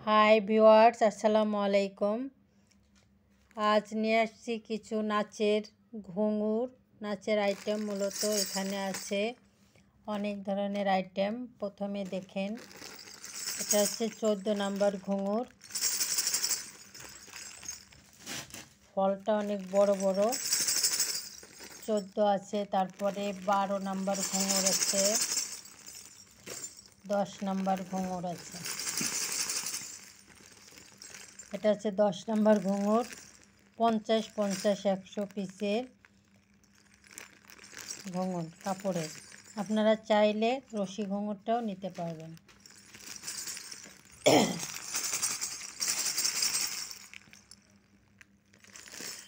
Hi viewers, আসসালামু আলাইকুম। আজ নিয়ে আসছি কিছু নাচের ঘুঙুর নাচের আইটেম। মূলত এখানে আছে অনেক ধরনের আইটেম। প্রথমে দেখেন, এটা হচ্ছে 14 নাম্বার ঘুঙুর। ফলটা অনেক বড় বড়, 14 আছে। তারপরে 12 নাম্বার ঘুঙুর আছে, 10 নাম্বার ঘুঙুর আছে। এটা হচ্ছে 10 নাম্বার ঘুঙুর, 50, 100 পিসের ঘুঙুর কাপড়ের। আপনারা চাইলে রশি ঘুঙুরটাও নিতে পারবেন।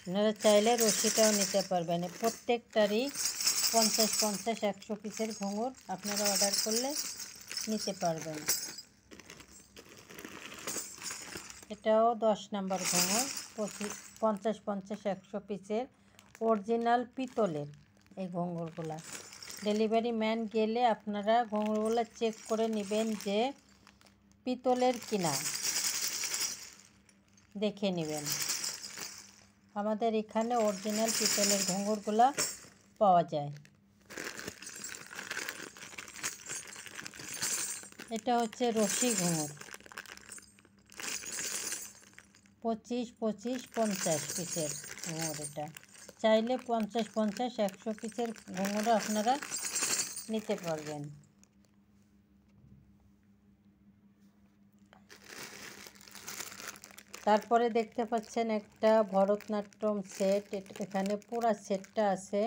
আপনারা চাইলে রশিটাও নিতে পারবেন। প্রত্যেকটারই 50, 100 পিসের ঘুঙুর আপনারা অর্ডার করলে নিতে পারবেন। এটাও 10 নাম্বার ঘুঙুর, 50, 100 পিসের অরিজিনাল পিতলের এই ঘুঙুরগুলা। ডেলিভারি ম্যান গেলে আপনারা ঘুঙুরগুলো চেক করে নেবেন যে পিতলের কিনা, দেখে নেবেন। আমাদের এখানে অরিজিনাল পিতলের ঘুঙুরগুলা পাওয়া যায়। এটা হচ্ছে রশি ঘুঙুর, 25, 25, 50 পিসের ঘুঙুর। এটা চাইলে 50, 50, 100 পিসের ঘুঙুরও আপনারা নিতে পারবেন। তারপরে দেখতে পাচ্ছেন একটা ভরতনাট্যম সেট। এখানে পুরা সেটটা আছে,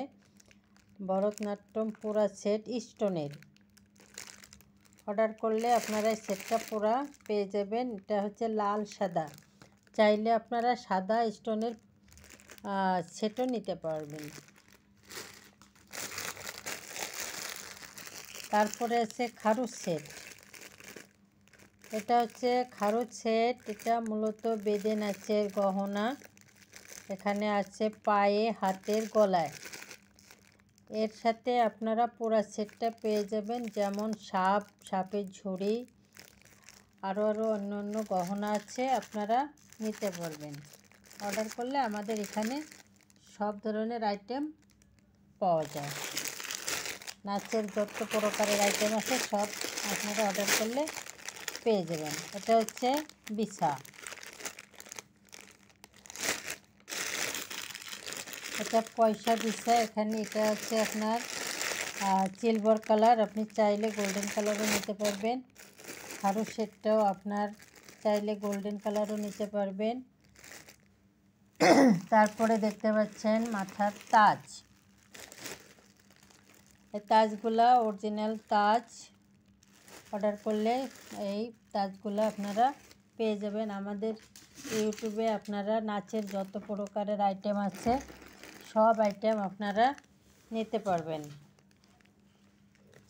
ভরতনাট্যম পুরা সেট স্টোনের। অর্ডার করলে আপনারা এই সেটটা পুরা পেয়ে যাবেন। এটা হচ্ছে লাল সাদা, চাইলে আপনারা সাদা স্টোনের সেটও নিতে পারবেন। তারপরে আছে খারুচ সেট। এটা হচ্ছে খারুচ সেট। এটা মূলত বেদে নাচের গহনা। এখানে আছে পায়ে, হাতের, গলায়। এর সাথে আপনারা পুরা সেটটা পেয়ে যাবেন, যেমন সাপ, সাপের ঝুড়ি, আরও অন্য অন্য গহনা আছে, আপনারা নিতে পারবেন। অর্ডার করলে আমাদের এখানে সব ধরনের আইটেম পাওয়া যায়। নাচের যত প্রকারের আইটেম আছে সব আপনারা অর্ডার করলে পেয়ে যাবেন। এটা হচ্ছে বিছা। এটা পয়সা বিছা। এখানে এটা হচ্ছে আপনার সিলভার কালার, আপনি চাইলে গোল্ডেন কালারও নিতে পারবেন। আরও সেটটাও আপনার চাইলে গোল্ডেন কালারও নিতে পারবেন। তারপরে দেখতে পাচ্ছেন মাথার তাজ। এই তাজগুলা অরিজিনাল তাজ। অর্ডার করলে এই তাজগুলো আপনারা পেয়ে যাবেন। আমাদের ইউটিউবে আপনারা নাচের যত প্রকারের আইটেম আছে সব আইটেম আপনারা নিতে পারবেন।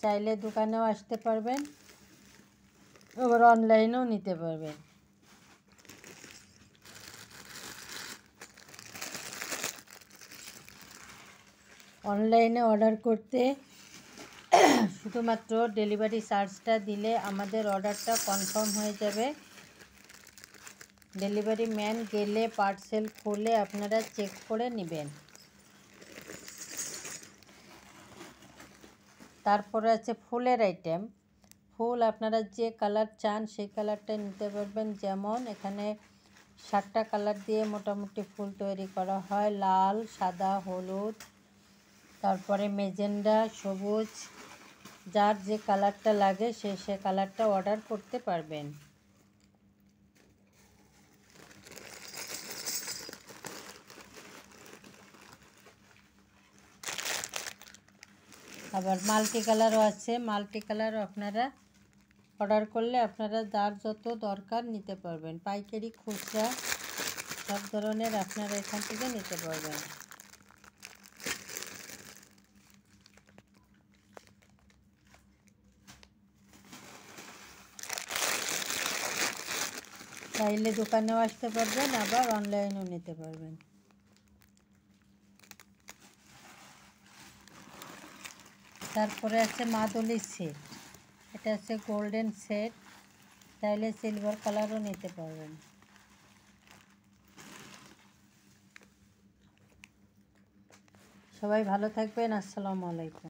চাইলে দোকানেও আসতে পারবেন, আবার অনলাইনেও নিতে পারবেন। অনলাইনে অর্ডার করতে শুধুমাত্র ডেলিভারি চার্জটা দিলে আমাদের অর্ডারটা কনফার্ম হয়ে যাবে। ডেলিভারি ম্যান গেলে পার্সেল খুলে আপনারা চেক করে নেবেন। তারপরে আছে ফুলের আইটেম। ফুল আপনারা যে কালার চান সেই কালারটা নিতে পারবেন। যেমন এখানে 7টা কালার দিয়ে মোটামুটি ফুল তৈরি করা হয়, লাল, সাদা, হলুদ, তারপরে মেজেন্ডা, সবুজ। যার যে কালারটা লাগে সে কালারটা অর্ডার করতে পারবেন। আবার মাল্টি কালারও আছে, মাল্টি কালারও আপনারা অর্ডার করলে আপনারা যার যত দরকার নিতে পারবেন। পাইকারি, খুচরা সব ধরনের আপনারা এখান থেকে নিতে পারবেন। চাইলে দোকানেও আসতে পারবেন, আবার অনলাইনেও নিতে পারবেন। তারপরে আছে মাদুলি সেট, এটা আছে গোল্ডেন সেট, চাইলে সিলভার কালারও নিতে পারবেন। সবাই ভালো থাকবেন। আসসালামু আলাইকুম।